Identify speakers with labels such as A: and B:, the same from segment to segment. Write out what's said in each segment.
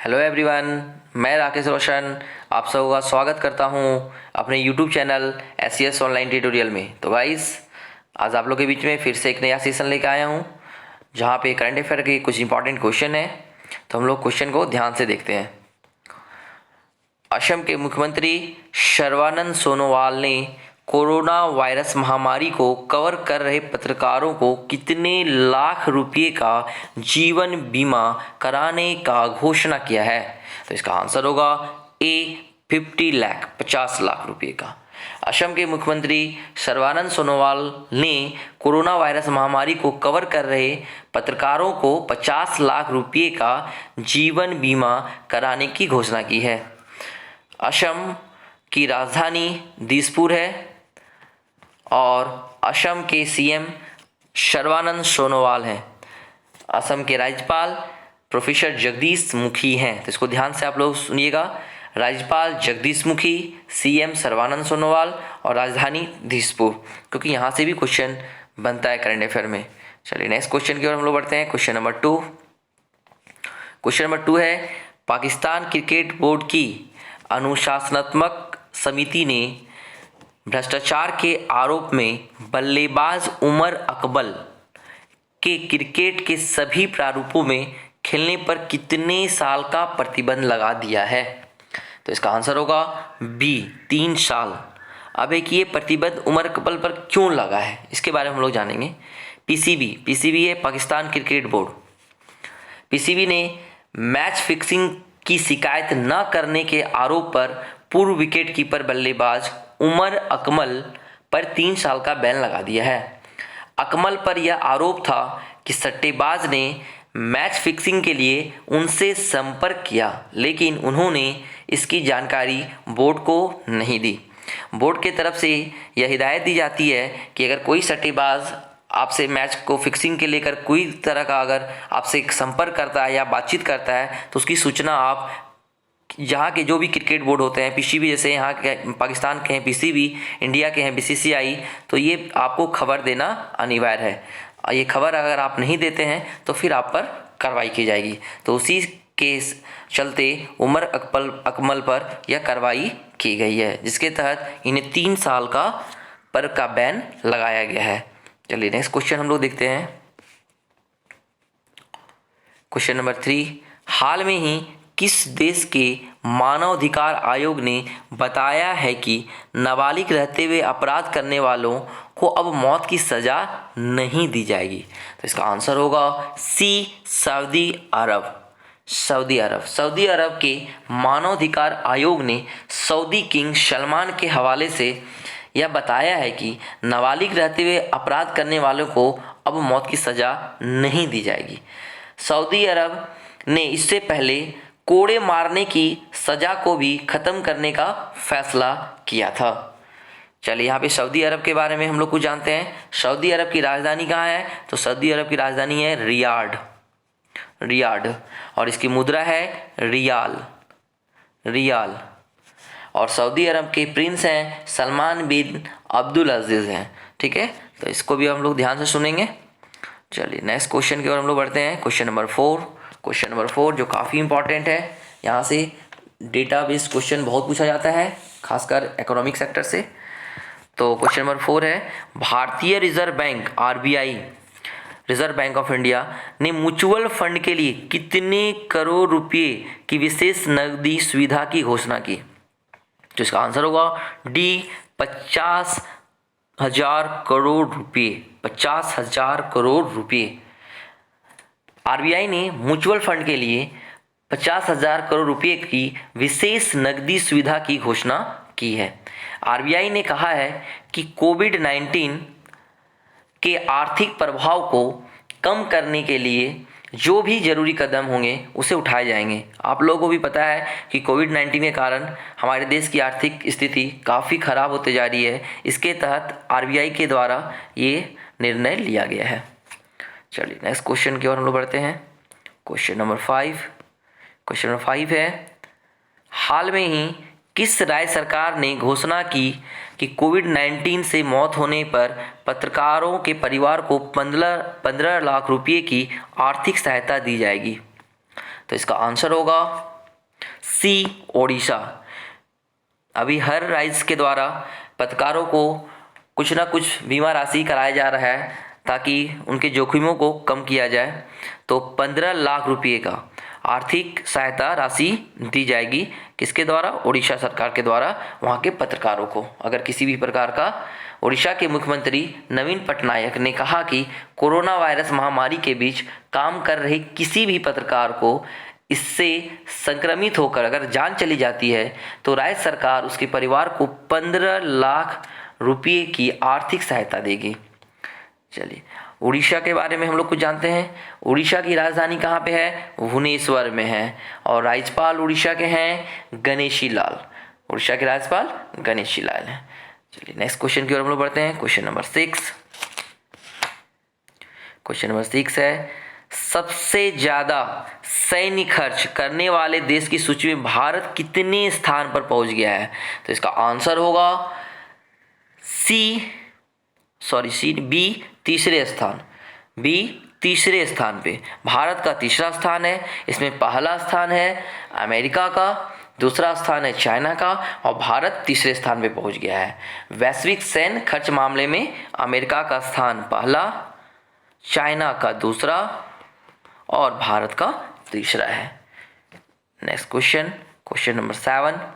A: Hello everyone, मैं राकेश रोशन आप सबका स्वागत करता हूं अपने YouTube channel SES online tutorial में। तो गाइस, आज आप लोग के बीच में फिर से एक नया सेशन लेकर आया हूं जहां पे करंट अफेयर के कुछ इंपॉर्टेंट क्वेश्चन है। तो हम लोग क्वेश्चन को ध्यान से देखते हैं। असम के मुख्यमंत्री सर्बानंद सोनोवाल ने कोरोना वायरस महामारी को कवर कर रहे पत्रकारों को कितने लाख रुपए का जीवन बीमा कराने का घोषणा किया है? तो इसका आंसर होगा ए 50 लाख, 50 लाख रुपए का। असम के मुख्यमंत्री सर्बानंद सोनोवाल ने कोरोना वायरस महामारी को कवर कर रहे पत्रकारों को 50 लाख रुपए का जीवन बीमा कराने की घोषणा की है। असम की राजधानी दिसपुर है और असम के सीएम सर्बानंद सोनोवाल हैं। असम के राज्यपाल प्रोफेसर जगदीश मुखी हैं। तो इसको ध्यान से आप लोग सुनिएगा। राज्यपाल जगदीश मुखी, सीएम सर्बानंद सोनोवाल और राजधानी दिसपुर, क्योंकि यहाँ से भी क्वेश्चन बनता है करंट अफेयर में। चलिए नेक्स्ट क्वेश्चन की ओर हम लोग बढ़ते हैं। Question number 2। क्वेश्चन नंबर 2 है, पाकिस्तान क्रिकेट बोर्ड की अनुशासनात्मक समिति ने भ्रष्टाचार के आरोप में बल्लेबाज उमर अकबल के क्रिकेट के सभी प्रारूपों में खेलने पर कितने साल का प्रतिबंध लगा दिया है? तो इसका आंसर होगा बी 3 साल। अब एक ये प्रतिबंध उमर अकबल पर क्यों लगा है, इसके बारे में हम लोग जानेंगे। पीसीबी है पाकिस्तान क्रिकेट बोर्ड। पीसीबी ने मैच फिक्सिंग की शिकायत न करने के आरोप पर पूर्व विकेट कीपर बल्लेबाज उमर अकमल पर 3 साल का बैन लगा दिया है। अकमल पर यह आरोप था कि सट्टेबाज ने मैच फिक्सिंग के लिए उनसे संपर्क किया, लेकिन उन्होंने इसकी जानकारी बोर्ड को नहीं दी। बोर्ड की तरफ से यह हिदायत दी जाती है कि अगर कोई सट्टेबाज आपसे मैच को फिक्सिंग के लेकर कोई तरह का अगर आपसे संपर्क करता है या बातचीत करता है तो उसकी सूचना आप यहाँ के जो भी क्रिकेट बोर्ड होते हैं, पीसीबी जैसे यहाँ के पाकिस्तान के हैं पीसीबी, इंडिया के हैं बीसीसीआई, तो ये आपको खबर देना अनिवार्य है। ये खबर अगर आप नहीं देते हैं तो फिर आप पर कार्रवाई की जाएगी। तो उसी के चलते उमर अकमल पर यह कार्रवाई की गई है, जिसके तहत इन्हें 3 साल का बैन लगाया गया है। चलिए नेक्स्ट क्वेश्चन हम लोग देखते हैं। क्वेश्चन नंबर 3, हाल में ही किस देश के मानवाधिकार आयोग ने बताया है कि नाबालिग रहते हुए अपराध करने वालों को अब मौत की सज़ा नहीं दी जाएगी? तो इसका आंसर होगा सी सऊदी अरब। सऊदी अरब के मानवाधिकार आयोग ने सऊदी किंग सलमान के हवाले से यह बताया है कि नाबालिग रहते हुए अपराध करने वालों को अब मौत की सज़ा नहीं दी जाएगी। सऊदी अरब ने इससे पहले कोड़े मारने की सज़ा को भी ख़त्म करने का फैसला किया था। चलिए यहाँ पे सऊदी अरब के बारे में हम लोग कुछ जानते हैं। सऊदी अरब की राजधानी कहाँ है? तो सऊदी अरब की राजधानी है रियाद और इसकी मुद्रा है रियाल। और सऊदी अरब के प्रिंस हैं सलमान बिन अब्दुल अजीज़ हैं। ठीक है, तो इसको भी हम लोग ध्यान से सुनेंगे। चलिए नेक्स्ट क्वेश्चन की ओर हम लोग बढ़ते हैं। क्वेश्चन नंबर 4 जो काफ़ी इंपॉर्टेंट है। यहाँ से डेटा बेस्ड क्वेश्चन बहुत पूछा जाता है, खासकर इकोनॉमिक सेक्टर से। तो क्वेश्चन नंबर 4 है, भारतीय reserve bank RBI, reserve bank of India ने म्यूचुअल फंड के लिए कितने करोड़ रुपए की विशेष नकदी सुविधा की घोषणा की? तो इसका आंसर होगा डी 50,000 करोड़ रुपए। 50,000 करोड़ रुपए। RBI ने म्यूचुअल फंड के लिए 50,000 करोड़ रुपए की विशेष नकदी सुविधा की घोषणा की है। RBI ने कहा है कि कोविड-19 के आर्थिक प्रभाव को कम करने के लिए जो भी जरूरी कदम होंगे उसे उठाए जाएंगे। आप लोगों को भी पता है कि कोविड-19 के कारण हमारे देश की आर्थिक स्थिति काफ़ी ख़राब होते जा रही है। इसके तहत RBI के द्वारा ये निर्णय लिया गया है। चलिए नेक्स्ट क्वेश्चन की ओर हम लोग बढ़ते हैं। क्वेश्चन नंबर 5 है, हाल में ही किस राज्य सरकार ने घोषणा की कि कोविड-19 से मौत होने पर पत्रकारों के परिवार को 15 लाख रुपए की आर्थिक सहायता दी जाएगी? तो इसका आंसर होगा सी ओडिशा। अभी हर राज्य के द्वारा पत्रकारों को कुछ ना कुछ बीमा राशि कराया जा रहा है ताकि उनके जोखिमों को कम किया जाए। तो 15 लाख रुपये का आर्थिक सहायता राशि दी जाएगी, किसके द्वारा? उड़ीसा सरकार के द्वारा वहाँ के पत्रकारों को। अगर किसी भी प्रकार का, उड़ीसा के मुख्यमंत्री नवीन पटनायक ने कहा कि कोरोना वायरस महामारी के बीच काम कर रहे किसी भी पत्रकार को इससे संक्रमित होकर अगर जान चली जाती है तो राज्य सरकार उसके परिवार को 15 लाख रुपये की आर्थिक सहायता देगी। चलिए, उड़ीसा के बारे में हम लोग कुछ जानते हैं। उड़ीसा की राजधानी कहाँ पे है? भुवनेश्वर में है। और राज्यपाल उड़ीसा के हैं गणेशी लाल। उड़ीसा के राज्यपाल गणेशी लाल हैं। चलिए नेक्स्ट क्वेश्चन की ओर हम लोग बढ़ते हैं। Question number 6। क्वेश्चन नंबर 6 है, सबसे ज्यादा सैन्य खर्च करने वाले देश की सूची में भारत कितने स्थान पर पहुंच गया है? तो इसका आंसर होगा बी, तीसरे स्थान। बी, तीसरे स्थान पे भारत का तीसरा स्थान है। इसमें पहला स्थान है अमेरिका का, दूसरा स्थान है चाइना का और भारत तीसरे स्थान पे पहुंच गया है। वैश्विक सैन्य खर्च मामले में अमेरिका का स्थान पहला, चाइना का दूसरा और भारत का तीसरा है। Next question, question number 7।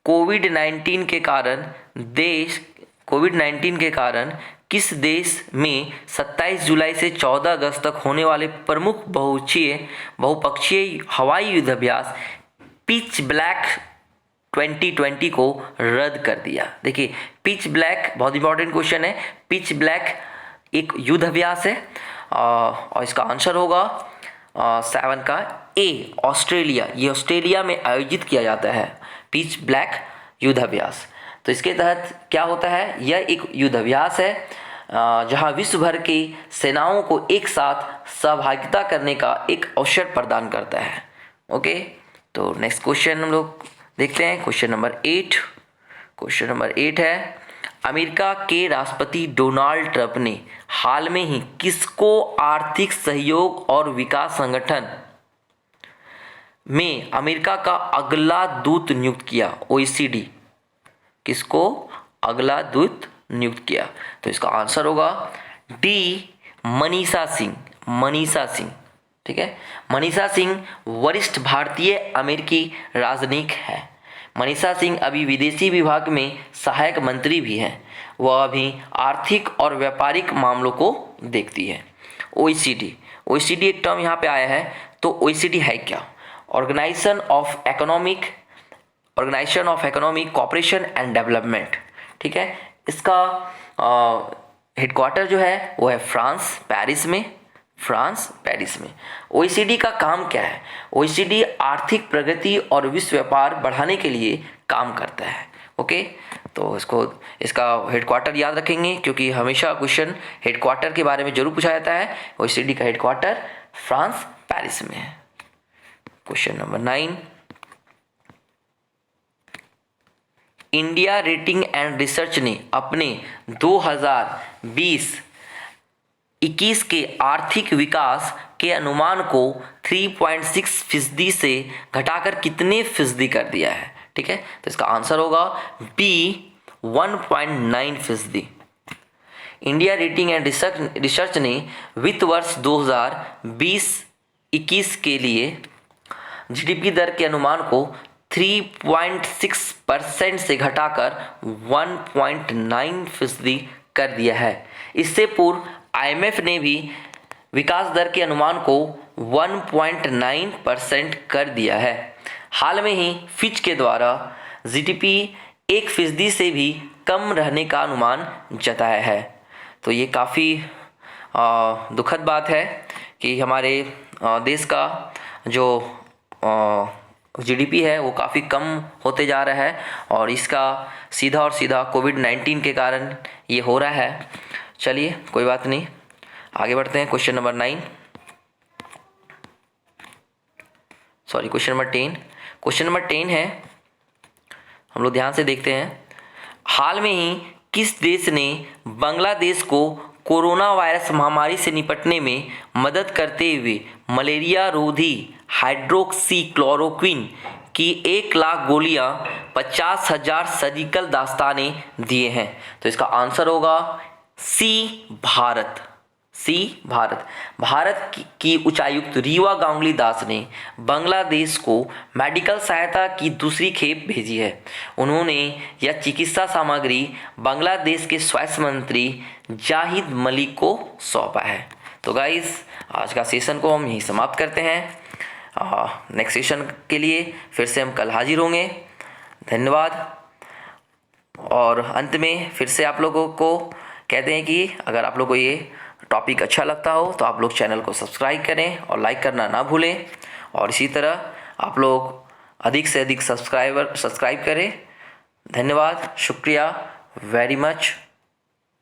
A: कोविड-19 के कारण किस देश में 27 जुलाई से 14 अगस्त तक होने वाले प्रमुख बहुपक्षीय हवाई युद्धाभ्यास पिच ब्लैक 2020 को रद्द कर दिया? देखिए, पिच ब्लैक बहुत इंपॉर्टेंट क्वेश्चन है। पिच ब्लैक एक युद्धाभ्यास है और इसका आंसर होगा 7 का ए, ऑस्ट्रेलिया। ये ऑस्ट्रेलिया में आयोजित किया जाता है पिच ब्लैक युद्धाभ्यास। तो इसके तहत क्या होता है? यह एक युद्धाभ्यास है जहां विश्व भर की सेनाओं को एक साथ सहभागिता करने का एक अवसर प्रदान करता है। ओके, तो नेक्स्ट क्वेश्चन हम लोग देखते हैं। Question number 8। क्वेश्चन नंबर 8 है, अमेरिका के राष्ट्रपति डोनाल्ड ट्रंप ने हाल में ही किसको आर्थिक सहयोग और विकास संगठन में अमेरिका का अगला दूत नियुक्त किया? OECD। किसको अगला दूत नियुक्त किया? तो इसका आंसर होगा डी, मनीषा सिंह। मनीषा सिंह, ठीक है। मनीषा सिंह वरिष्ठ भारतीय अमेरिकी राजनयिक है। मनीषा सिंह अभी विदेशी विभाग में सहायक मंत्री भी हैं। वह अभी आर्थिक और व्यापारिक मामलों को देखती है। OECD एक टर्म यहाँ पे आया है, तो OECD है क्या? Organization of economic cooperation and development, ठीक है। इसका हेडक्वार्टर जो है वो है पेरिस में। OECD का काम क्या है? OECD आर्थिक प्रगति और विश्व व्यापार बढ़ाने के लिए काम करता है। ओके, तो इसका हेडक्वार्टर याद रखेंगे क्योंकि हमेशा क्वेश्चन हेडक्वार्टर के बारे में जरूर पूछा जाता है। OECD का हेडक्वार्टर पेरिस में है। Question number 9, India rating and research ने अपने 2020-21 के आर्थिक विकास के अनुमान को 3.6% से घटाकर कितने फीसदी कर दिया है? ठीक है, तो इसका आंसर होगा B, 1.9%। India rating and research ने वित्त वर्ष 2020-21 के लिए जीडीपी दर के अनुमान को 3.6% से घटाकर 1.9% कर दिया है। इससे पूर्व IMF ने भी विकास दर के अनुमान को 1.9% कर दिया है। हाल में ही फिच के द्वारा जीडीपी 1% से भी कम रहने का अनुमान जताया है। तो ये काफ़ी दुखद बात है कि हमारे देश का जो जीडीपी है वो काफ़ी कम होते जा रहा है और इसका सीधा कोविड-19 के कारण ये हो रहा है। चलिए कोई बात नहीं, आगे बढ़ते हैं। Question number 10। क्वेश्चन नंबर 10 है, हम लोग ध्यान से देखते हैं। हाल में ही किस देश ने बांग्लादेश को कोरोना वायरस महामारी से निपटने में मदद करते हुए मलेरिया रोधी हाइड्रोक्सीक्लोरोक्विन की 1 लाख गोलियां 50,000 सर्जिकल दास्ताने दिए हैं। तो इसका आंसर होगा सी भारत। भारत की उच्चायुक्त रीवा गांगुली दास ने बांग्लादेश को मेडिकल सहायता की दूसरी खेप भेजी है। उन्होंने यह चिकित्सा सामग्री बांग्लादेश के स्वास्थ्य मंत्री जाहिद मलिक को सौंपा है। तो गाइस, आज का सेशन को हम यहीं समाप्त करते हैं। नेक्स्ट सेशन के लिए फिर से हम कल हाजिर होंगे। धन्यवाद। और अंत में फिर से आप लोगों को कहते हैं कि अगर आप लोगों को ये टॉपिक अच्छा लगता हो तो आप लोग चैनल को सब्सक्राइब करें और लाइक करना ना भूलें। और इसी तरह आप लोग अधिक से अधिक सब्सक्राइब करें। धन्यवाद, शुक्रिया, वेरी मच।